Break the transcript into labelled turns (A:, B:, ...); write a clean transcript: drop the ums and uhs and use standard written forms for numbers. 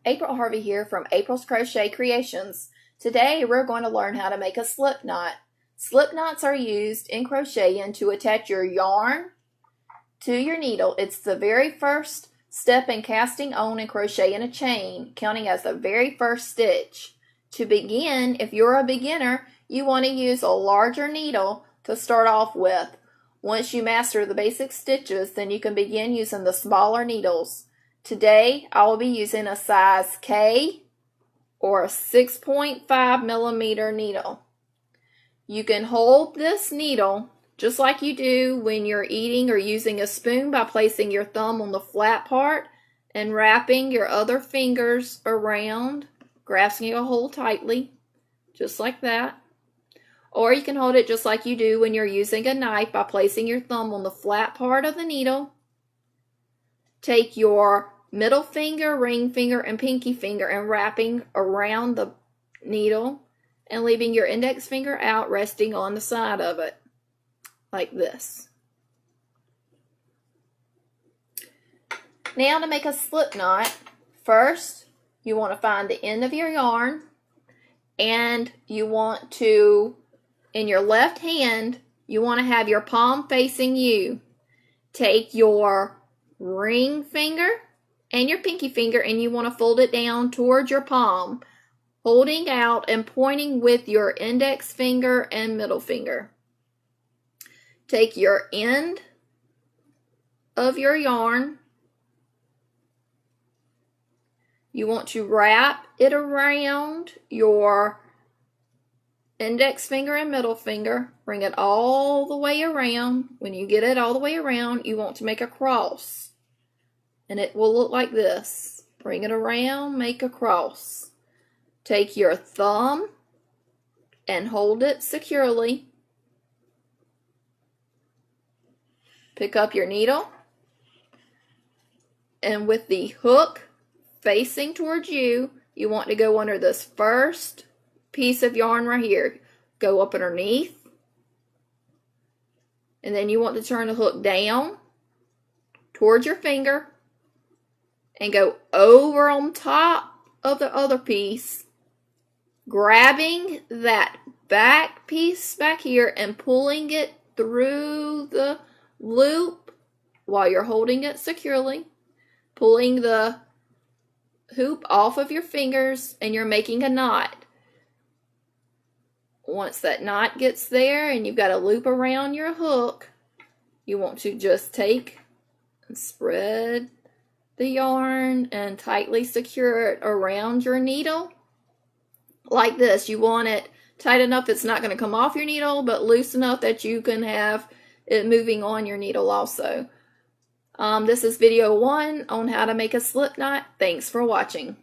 A: April Harvey here from April's Crochet Creations. Today we're going to learn how to make a slip knot. Slip knots are used in crocheting to attach your yarn to your needle. It's the very first step in casting on and crocheting a chain, counting as the very first stitch. To begin, if you're a beginner, you want to use a larger needle to start off with. Once you master the basic stitches, then you can begin using the smaller needles. Today, I will be using a size K or a 6.5 millimeter needle. You can hold this needle just like you do when you're eating or using a spoon by placing your thumb on the flat part and wrapping your other fingers around, grasping a hold tightly, just like that. Or you can hold it just like you do when you're using a knife by placing your thumb on the flat part of the needle. Take your middle finger, ring finger, and pinky finger and wrapping around the needle and leaving your index finger out, resting on the side of it, like this. Now to make a slip knot, first you want to find the end of your yarn and you want to, in your left hand, you want to have your palm facing you. Take your ring finger and your pinky finger and you want to fold it down towards your palm, holding out and pointing with your index finger and middle finger. Take your end of your yarn. You want to wrap it around your index finger and middle finger. Bring it all the way around. When you get it all the way around, you want to make a cross. And it will look like this. Bring it around, make a cross. Take your thumb and hold it securely. Pick up your needle. And with the hook facing towards you, you want to go under this first piece of yarn right here. Go up underneath. And then you want to turn the hook down towards your finger and go over on top of the other piece, grabbing that back piece back here and pulling it through the loop while you're holding it securely, pulling the hoop off of your fingers, and you're making a knot. Once that knot gets there and you've got a loop around your hook, you want to just take and spread the yarn and tightly secure it around your needle like this. You want it tight enough it's not going to come off your needle, but loose enough that you can have it moving on your needle also. This is video 1 on how to make a slip knot. Thanks for watching.